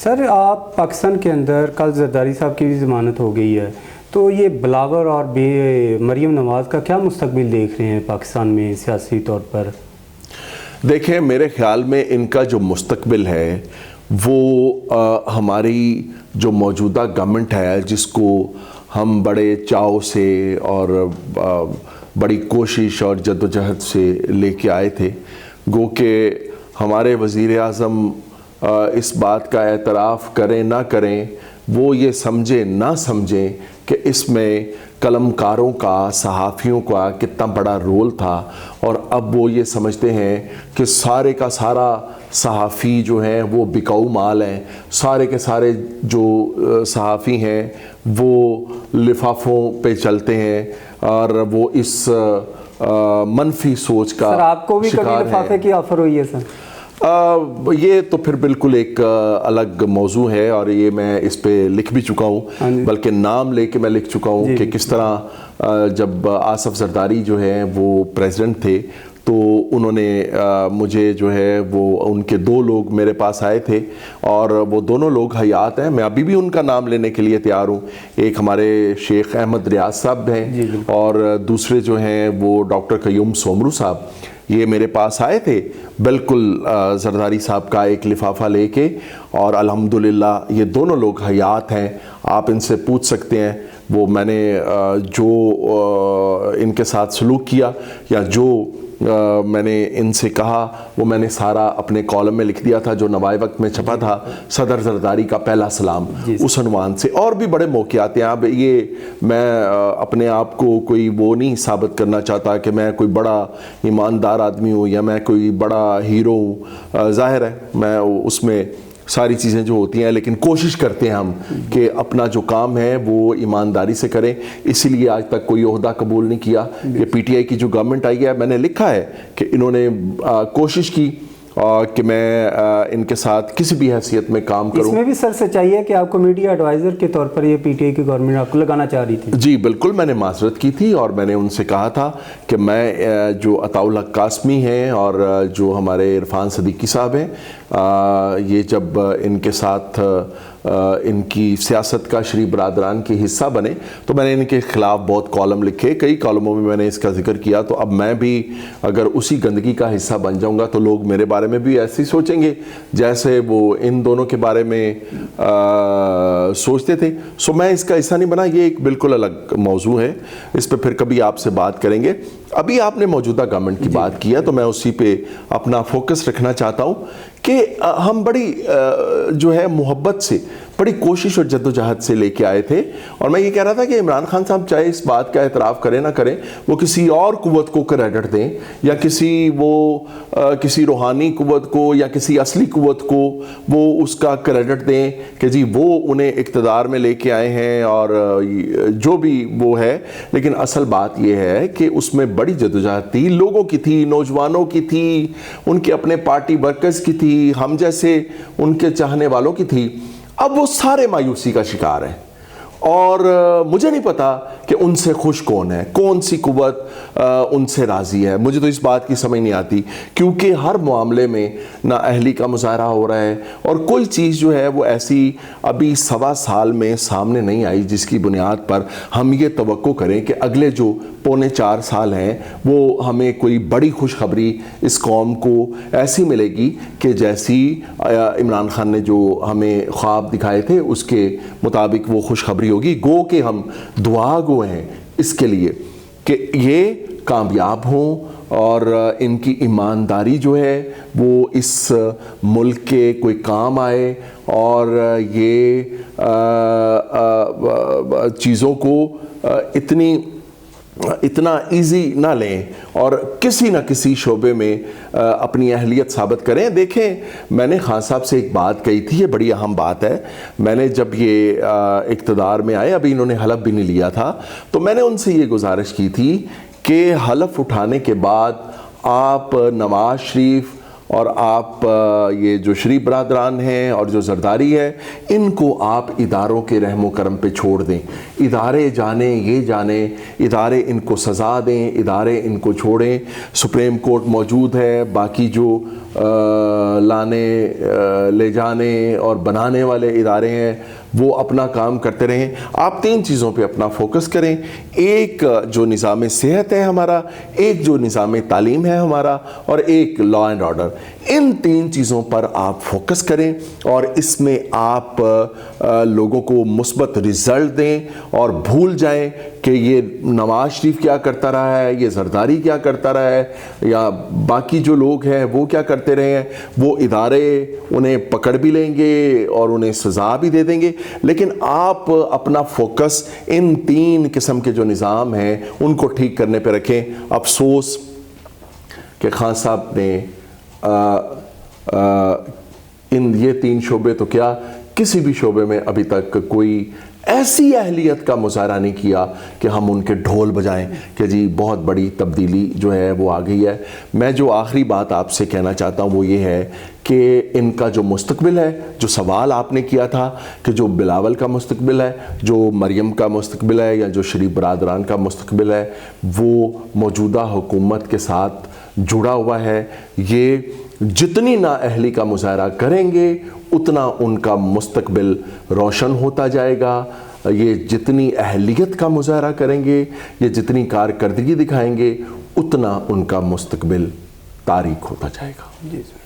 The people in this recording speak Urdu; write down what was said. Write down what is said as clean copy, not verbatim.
سر آپ پاکستان کے اندر کل زرداری صاحب کی بھی ضمانت ہو گئی ہے، تو یہ بلاول اور مریم نواز کا کیا مستقبل دیکھ رہے ہیں پاکستان میں سیاسی طور پر؟ دیکھیں، میرے خیال میں ان کا جو مستقبل ہے وہ ہماری جو موجودہ گورنمنٹ ہے، جس کو ہم بڑے چاؤ سے اور بڑی کوشش اور جدوجہد سے لے کے آئے تھے، گو کہ ہمارے وزیر اعظم اس بات کا اعتراف کریں نہ کریں، وہ یہ سمجھیں نہ سمجھیں کہ اس میں قلم کاروں کا، صحافیوں کا کتنا بڑا رول تھا، اور اب وہ یہ سمجھتے ہیں کہ سارے کا سارا صحافی جو ہیں وہ بکاؤ مال ہیں، سارے کے سارے جو صحافی ہیں وہ لفافوں پہ چلتے ہیں، اور وہ اس منفی سوچ کا سر آپ کو بھی کبھی لفافے کی آفر ہوئی ہے سر؟ یہ تو پھر بالکل ایک الگ موضوع ہے، اور یہ میں اس پہ لکھ بھی چکا ہوں، بلکہ نام لے کے میں لکھ چکا ہوں کہ کس طرح جب آصف زرداری جو ہیں وہ پریزیڈنٹ تھے تو انہوں نے مجھے جو ہے وہ ان کے 2 لوگ میرے پاس آئے تھے، اور وہ دونوں لوگ حیات ہیں، میں ابھی بھی ان کا نام لینے کے لیے تیار ہوں۔ ایک ہمارے شیخ احمد ریاض صاحب ہیں، اور دوسرے جو ہیں وہ ڈاکٹر قیوم سومرو صاحب، یہ میرے پاس آئے تھے بالکل زرداری صاحب کا ایک لفافہ لے کے، اور الحمدللہ یہ دونوں لوگ حیات ہیں، آپ ان سے پوچھ سکتے ہیں۔ وہ میں نے جو ان کے ساتھ سلوک کیا یا جو میں نے ان سے کہا وہ میں نے سارا اپنے کالم میں لکھ دیا تھا جو نوائے وقت میں چھپا تھا، صدر زرداری کا پہلا سلام، اس عنوان سے۔ اور بھی بڑے موقعات ہیں، اب یہ میں اپنے آپ کو کوئی وہ نہیں ثابت کرنا چاہتا کہ میں کوئی بڑا ایماندار آدمی ہوں یا میں کوئی بڑا ہیرو ہوں، ظاہر ہے میں اس میں ساری چیزیں جو ہوتی ہیں، لیکن کوشش کرتے ہیں ہم کہ اپنا جو کام ہے وہ ایمانداری سے کریں، اسی لیے آج تک کوئی عہدہ قبول نہیں کیا۔ یہ پی ٹی آئی کی جو گورنمنٹ آئی ہے، میں نے لکھا ہے کہ انہوں نے کوشش کی کہ میں ان کے ساتھ کسی بھی حیثیت میں کام کروں۔ اس میں بھی سر سچائی ہے کہ آپ کو میڈیا ایڈوائزر کے طور پر یہ پی ٹی آئی کی گورنمنٹ آپ کو لگانا چاہ رہی تھی؟ جی بالکل، میں نے معذرت کی تھی، اور میں نے ان سے کہا تھا کہ میں جو عطاء الحق قاسمی ہیں اور جو ہمارے عرفان صدیقی صاحب ہیں، یہ جب ان کے ساتھ ان کی سیاست کا شریف برادران کے حصہ بنے تو میں نے ان کے خلاف بہت کالم لکھے، کئی کالموں میں نے اس کا ذکر کیا، تو اب میں بھی اگر اسی گندگی کا حصہ بن جاؤں گا تو لوگ میرے بارے میں بھی ایسے ہی سوچیں گے جیسے وہ ان دونوں کے بارے میں سوچتے تھے۔ سو میں اس کا حصہ نہیں بنا، یہ ایک بالکل الگ موضوع ہے، اس پہ پھر کبھی آپ سے بات کریں گے۔ ابھی آپ نے موجودہ گورنمنٹ کی بات کی ہے تو میں اسی پہ اپنا فوکس رکھنا چاہتا ہوں کہ ہم بڑی جو ہے محبت سے، بڑی کوشش اور جدوجہد سے لے کے آئے تھے، اور میں یہ کہہ رہا تھا کہ عمران خان صاحب چاہے اس بات کا اعتراف کریں نہ کریں، وہ کسی اور قوت کو کریڈٹ دیں یا کسی روحانی قوت کو یا کسی اصلی قوت کو وہ اس کا کریڈٹ دیں کہ جی وہ انہیں اقتدار میں لے کے آئے ہیں اور جو بھی وہ ہے، لیکن اصل بات یہ ہے کہ اس میں بڑی جدوجہد تھی، لوگوں کی تھی، نوجوانوں کی تھی، ان کے اپنے پارٹی ورکرز کی تھی، ہم جیسے ان کے چاہنے والوں کی تھی۔ اب وہ سارے مایوسی کا شکار ہیں، اور مجھے نہیں پتا کہ ان سے خوش کون ہے، کون سی قوت ان سے راضی ہے، مجھے تو اس بات کی سمجھ نہیں آتی، کیونکہ ہر معاملے میں نا اہلی کا مظاہرہ ہو رہا ہے، اور کوئی چیز جو ہے وہ ایسی ابھی 1.25 سال میں سامنے نہیں آئی جس کی بنیاد پر ہم یہ توقع کریں کہ اگلے جو 3.25 سال ہیں وہ ہمیں کوئی بڑی خوشخبری اس قوم کو ایسی ملے گی کہ جیسی عمران خان نے جو ہمیں خواب دکھائے تھے اس کے مطابق وہ خوشخبری ہوگی۔ گو کہ ہم دعا گو ہیں اس کے لیے کہ یہ کامیاب ہوں اور ان کی ایمانداری جو ہے وہ اس ملک کے کوئی کام آئے، اور یہ چیزوں کو اتنا ایزی نہ لیں اور کسی نہ کسی شعبے میں اپنی اہلیت ثابت کریں۔ دیکھیں، میں نے خان صاحب سے ایک بات کہی تھی، یہ بڑی اہم بات ہے، میں نے جب یہ اقتدار میں آئے، ابھی انہوں نے حلف بھی نہیں لیا تھا، تو میں نے ان سے یہ گزارش کی تھی کہ حلف اٹھانے کے بعد آپ نواز شریف اور آپ یہ جو شریف برادران ہیں اور جو زرداری ہے ان کو آپ اداروں کے رحم و کرم پہ چھوڑ دیں. ادارے جانیں یہ جانیں, ادارے ان کو سزا دیں, ادارے ان کو چھوڑیں. سپریم کورٹ موجود ہے, باقی جو لانے لے جانے اور بنانے والے ادارے ہیں وہ اپنا کام کرتے رہیں. آپ 3 چیزوں پہ اپنا فوکس کریں. ایک جو نظام صحت ہے ہمارا, ایک جو نظام تعلیم ہے ہمارا, اور ایک لا اینڈ آرڈر. ان 3 چیزوں پر آپ فوکس کریں اور اس میں آپ لوگوں کو مثبت رزلٹ دیں اور بھول جائیں کہ یہ نواز شریف کیا کرتا رہا ہے, یہ زرداری کیا کرتا رہا ہے, یا باقی جو لوگ ہیں وہ کیا کرتے رہے ہیں. وہ ادارے انہیں پکڑ بھی لیں گے اور انہیں سزا بھی دے دیں گے, لیکن آپ اپنا فوکس ان 3 قسم کے جو نظام ہیں ان کو ٹھیک کرنے پہ رکھیں. افسوس کہ خان صاحب نے یہ 3 شعبے تو کیا, کسی بھی شعبے میں ابھی تک کوئی ایسی اہلیت کا مظاہرہ نہیں کیا کہ ہم ان کے ڈھول بجائیں کہ جی بہت بڑی تبدیلی جو ہے وہ آ گئی ہے. میں جو آخری بات آپ سے کہنا چاہتا ہوں وہ یہ ہے کہ ان کا جو مستقبل ہے, جو سوال آپ نے کیا تھا کہ جو بلاول کا مستقبل ہے, جو مریم کا مستقبل ہے, یا جو شریف برادران کا مستقبل ہے, وہ موجودہ حکومت کے ساتھ جڑا ہوا ہے. یہ جتنی نااہلی کا مظاہرہ کریں گے اتنا ان کا مستقبل روشن ہوتا جائے گا. یہ جتنی اہلیت کا مظاہرہ کریں گے, یہ جتنی کارکردگی دکھائیں گے, اتنا ان کا مستقبل تاریک ہوتا جائے گا. جی سر.